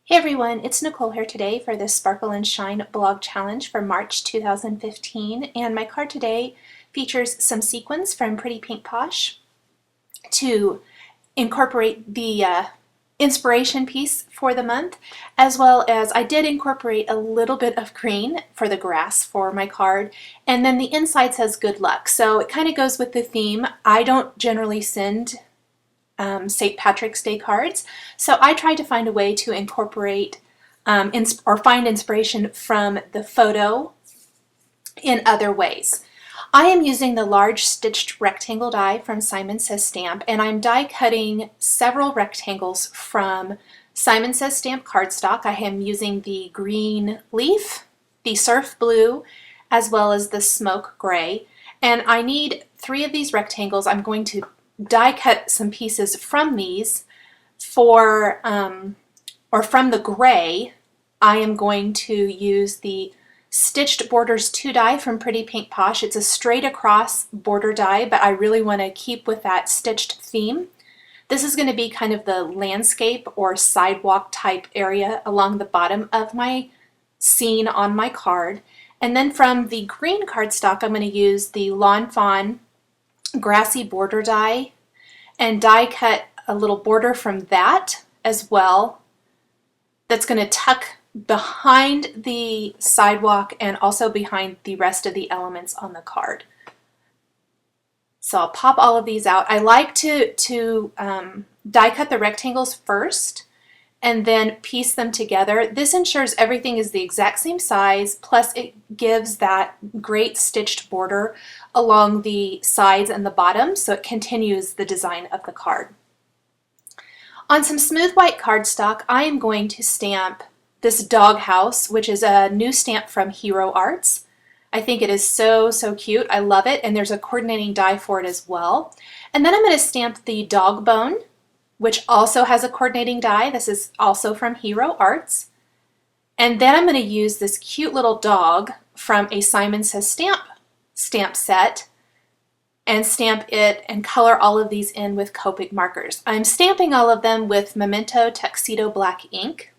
Hey everyone, it's Nicole here today for this Sparkle and Shine blog challenge for March 2015, and my card today features some sequins from Pretty Pink Posh to incorporate the inspiration piece for the month, as well as I did incorporate a little bit of green for the grass for my card, and then the inside says good luck, so it kind of goes with the theme. I don't generally send St. Patrick's Day cards. So I tried to find a way to incorporate or find inspiration from the photo in other ways. I am using the large stitched rectangle die from Simon Says Stamp, and I'm die cutting several rectangles from Simon Says Stamp cardstock. I am using the green leaf, the surf blue, as well as the smoke gray. And I need 3 of these rectangles. I'm going to die cut some pieces from these or from the gray. I am going to use the Stitched Borders 2 die from Pretty Pink Posh. It's a straight across border die, but I really want to keep with that stitched theme. This is going to be kind of the landscape or sidewalk type area along the bottom of my scene on my card. And then from the green cardstock, I'm going to use the Lawn Fawn grassy border die and die cut a little border from that as well that's going to tuck behind the sidewalk and also behind the rest of the elements on the card. So I'll pop all of these out. I like to die cut the rectangles first and then piece them together. This ensures everything is the exact same size, plus it gives that great stitched border along the sides and the bottom, so it continues the design of the card. On some smooth white cardstock, I am going to stamp this doghouse, which is a new stamp from Hero Arts. I think it is so cute. I love it, and there's a coordinating die for it as well. And then I'm going to stamp the dog bone, which also has a coordinating die. This is also from Hero Arts. And then I'm going to use this cute little dog from a Simon Says stamp set and stamp it and color all of these in with Copic markers. I'm stamping all of them with Memento Tuxedo Black ink.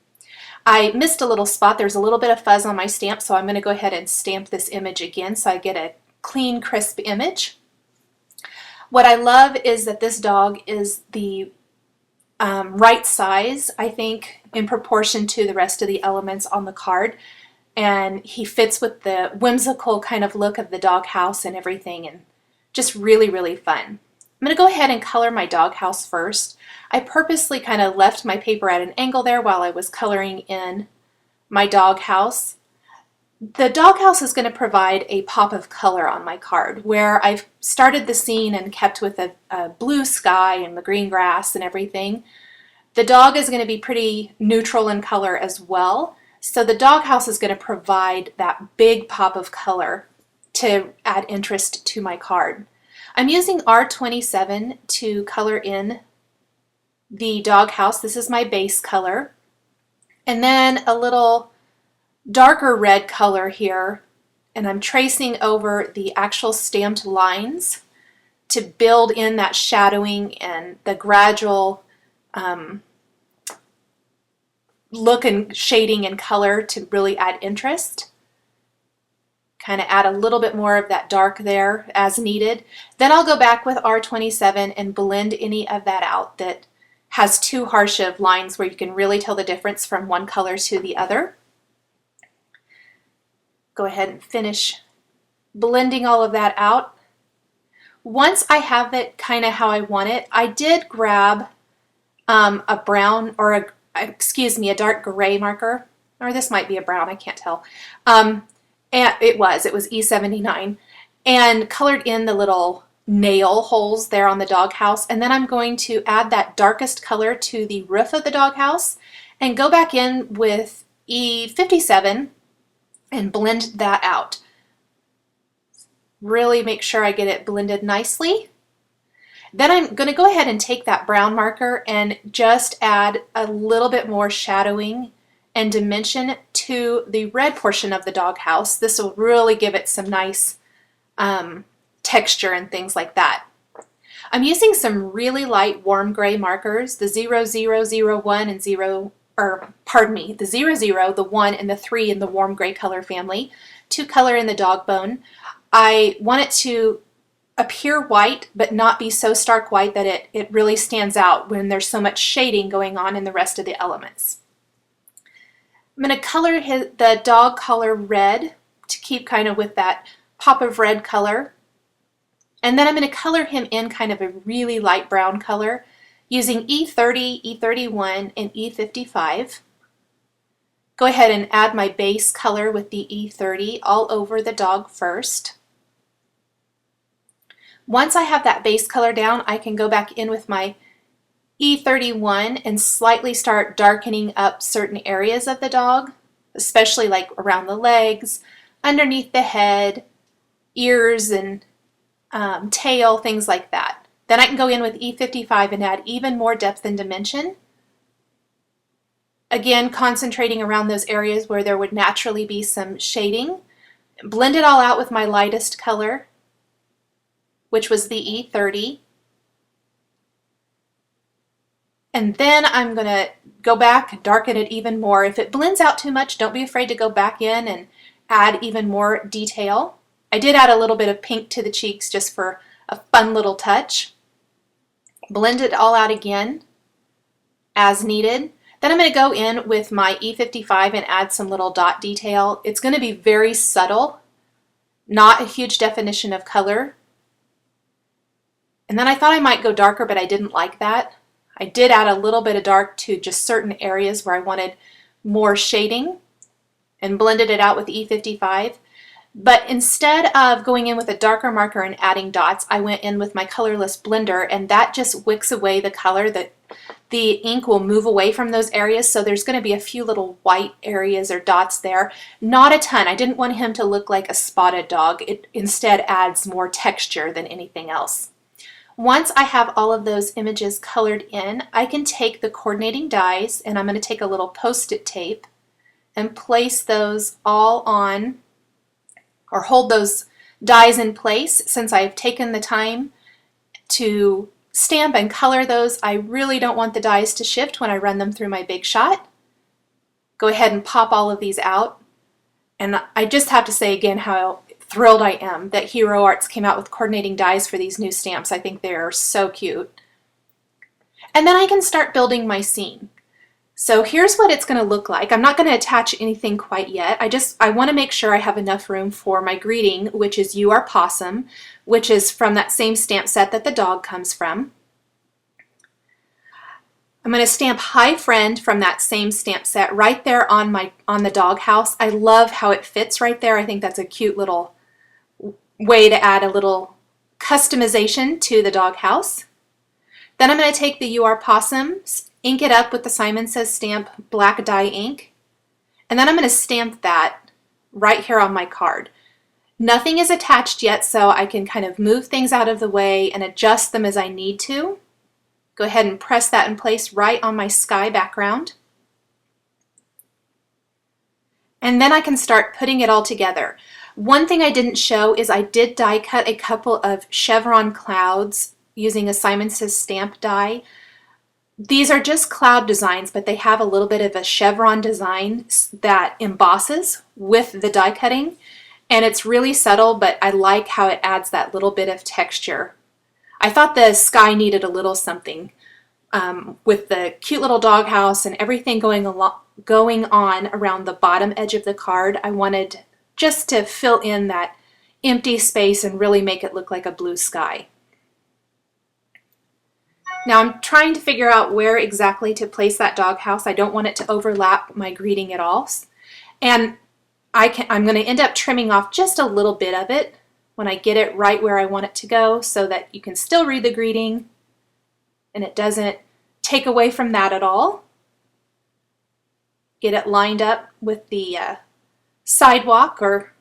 I missed a little spot. There's a little bit of fuzz on my stamp, so I'm going to go ahead and stamp this image again so I get a clean, crisp image. What I love is that this dog is the right size, I think, in proportion to the rest of the elements on the card, and he fits with the whimsical kind of look of the doghouse and everything, and just really fun. I'm going to go ahead and color my doghouse first. I purposely kind of left my paper at an angle there while I was coloring in my doghouse. The doghouse is going to provide a pop of color on my card, where I've started the scene and kept with a blue sky and the green grass and everything. The dog is going to be pretty neutral in color as well, so the doghouse is going to provide that big pop of color to add interest to my card. I'm using R27 to color in the doghouse. This is my base color. And then a little darker red color here, and I'm tracing over the actual stamped lines to build in that shadowing and the gradual look and shading and color to really add interest. Kind of add a little bit more of that dark there as needed. Then I'll go back with R27 and blend any of that out that has too harsh of lines where you can really tell the difference from one color to the other. Go ahead and finish blending all of that out. Once I have it kind of how I want it, I did grab a brown or a dark gray marker, or this might be a brown, I can't tell. And it was E79, and colored in the little nail holes there on the doghouse. And then I'm going to add that darkest color to the roof of the doghouse and go back in with E57 and blend that out. Really make sure I get it blended nicely. Then I'm going to go ahead and take that brown marker and just add a little bit more shadowing and dimension to the red portion of the doghouse. This will really give it some nice texture and things like that. I'm using some really light warm gray markers, the 0001 and or pardon me, the 00, the 1, and the 3 in the warm gray color family to color in the dog bone. I want it to appear white, but not be so stark white that it really stands out when there's so much shading going on in the rest of the elements. I'm going to color the dog collar red to keep kind of with that pop of red color. And then I'm going to color him in kind of a really light brown color using E30, E31, and E55. Go ahead and add my base color with the E30 all over the dog first. Once I have that base color down, I can go back in with my E31 and slightly start darkening up certain areas of the dog, especially like around the legs, underneath the head, ears, and tail, things like that. Then I can go in with E55 and add even more depth and dimension. Again, concentrating around those areas where there would naturally be some shading. Blend it all out with my lightest color, which was the E30. And then I'm going to go back and darken it even more. If it blends out too much, don't be afraid to go back in and add even more detail. I did add a little bit of pink to the cheeks just for a fun little touch. Blend it all out again as needed. Then I'm going to go in with my E55 and add some little dot detail. It's going to be very subtle, not a huge definition of color. And then I thought I might go darker, but I didn't like that. I did add a little bit of dark to just certain areas where I wanted more shading and blended it out with E55. But instead of going in with a darker marker and adding dots, I went in with my colorless blender, and that just wicks away the color. That the ink will move away from those areas, so there's going to be a few little white areas or dots there. Not a ton. I didn't want him to look like a spotted dog. It instead adds more texture than anything else. Once I have all of those images colored in, I can take the coordinating dies, and I'm going to take a little post-it tape and place those all on, or hold those dies in place. Since I've taken the time to stamp and color those, I really don't want the dies to shift when I run them through my Big Shot. Go ahead and pop all of these out. And I just have to say again how thrilled I am that Hero Arts came out with coordinating dies for these new stamps. I think they are so cute. And then I can start building my scene. So here's what it's going to look like. I'm not going to attach anything quite yet. I want to make sure I have enough room for my greeting, which is You Are Possum, which is from that same stamp set that the dog comes from. I'm going to stamp Hi Friend from that same stamp set right there on the dog house. I love how it fits right there. I think that's a cute little way to add a little customization to the dog house. Then I'm going to take the You Are Possum, ink it up with the Simon Says stamp black dye ink, and then I'm going to stamp that right here on my card. Nothing is attached yet, so I can kind of move things out of the way and adjust them as I need to. Go ahead and press that in place right on my sky background. And then I can start putting it all together. One thing I didn't show is I did die cut a couple of chevron clouds using a Simon Says stamp die. These are just cloud designs, but they have a little bit of a chevron design that embosses with the die cutting. And it's really subtle, but I like how it adds that little bit of texture. I thought the sky needed a little something with the cute little doghouse and everything going on around the bottom edge of the card. I wanted just to fill in that empty space and really make it look like a blue sky. Now I'm trying to figure out where exactly to place that doghouse. I don't want it to overlap my greeting at all. And I'm going to end up trimming off just a little bit of it when I get it right where I want it to go so that you can still read the greeting and it doesn't take away from that at all. Get it lined up with the sidewalk or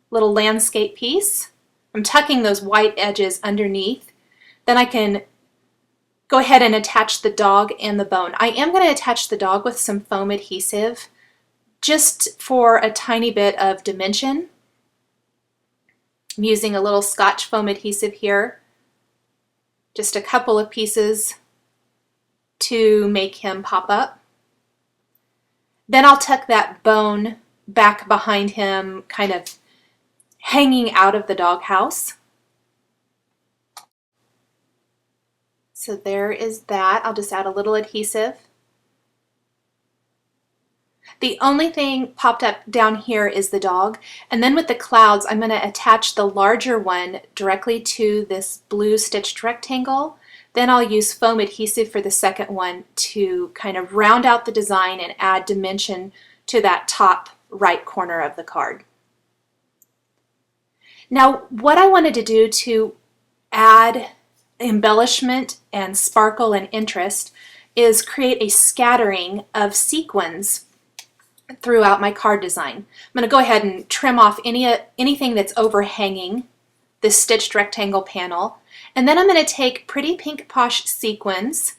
little landscape piece. I'm tucking those white edges underneath. Then I can go ahead and attach the dog and the bone. I am going to attach the dog with some foam adhesive just for a tiny bit of dimension. I'm using a little Scotch foam adhesive here, just a couple of pieces to make him pop up. Then I'll tuck that bone back behind him, kind of hanging out of the doghouse. So there is that. I'll just add a little adhesive. The only thing popped up down here is the dog, and then with the clouds I'm going to attach the larger one directly to this blue stitched rectangle. Then I'll use foam adhesive for the second one to kind of round out the design and add dimension to that top right corner of the card. Now what I wanted to do to add embellishment and sparkle and interest is create a scattering of sequins throughout my card design. I'm going to go ahead and trim off anything that's overhanging this stitched rectangle panel, and then I'm going to take Pretty Pink Posh sequins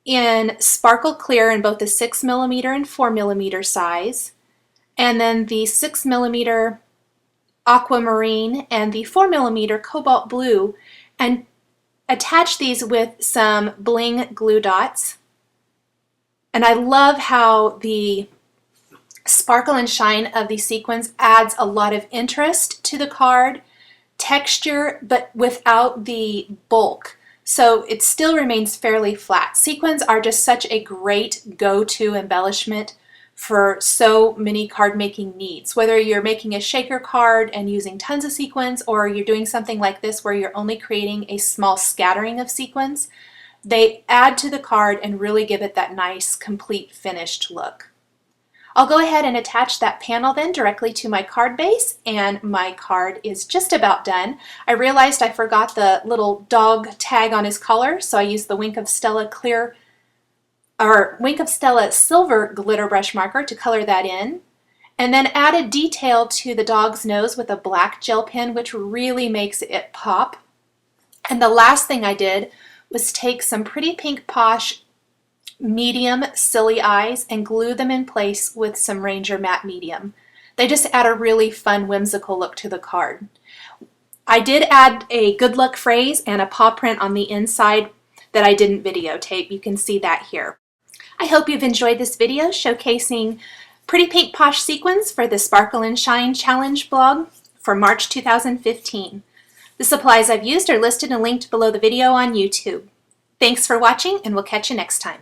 in Sparkle Clear in both the 6mm and 4mm size, and then the 6mm Aquamarine and the 4mm Cobalt Blue, and attach these with some bling glue dots. And I love how the sparkle and shine of these sequins adds a lot of interest to the card, texture, but without the bulk. So it still remains fairly flat. Sequins are just such a great go-to embellishment for so many card making needs. Whether you're making a shaker card and using tons of sequins, or you're doing something like this where you're only creating a small scattering of sequins, they add to the card and really give it that nice, complete, finished look. I'll go ahead and attach that panel then directly to my card base, and my card is just about done. I realized I forgot the little dog tag on his collar, so I used the Wink of Stella silver glitter brush marker to color that in, and then added detail to the dog's nose with a black gel pen, which really makes it pop. And the last thing I did was take some Pretty Pink Posh medium silly eyes and glue them in place with some Ranger matte medium. They just add a really fun, whimsical look to the card. I did add a good luck phrase and a paw print on the inside that I didn't videotape. You can see that here. I hope you've enjoyed this video showcasing Pretty Pink Posh sequins for the Sparkle and Shine Challenge blog for March 2015. The supplies I've used are listed and linked below the video on YouTube. Thanks for watching, and we'll catch you next time.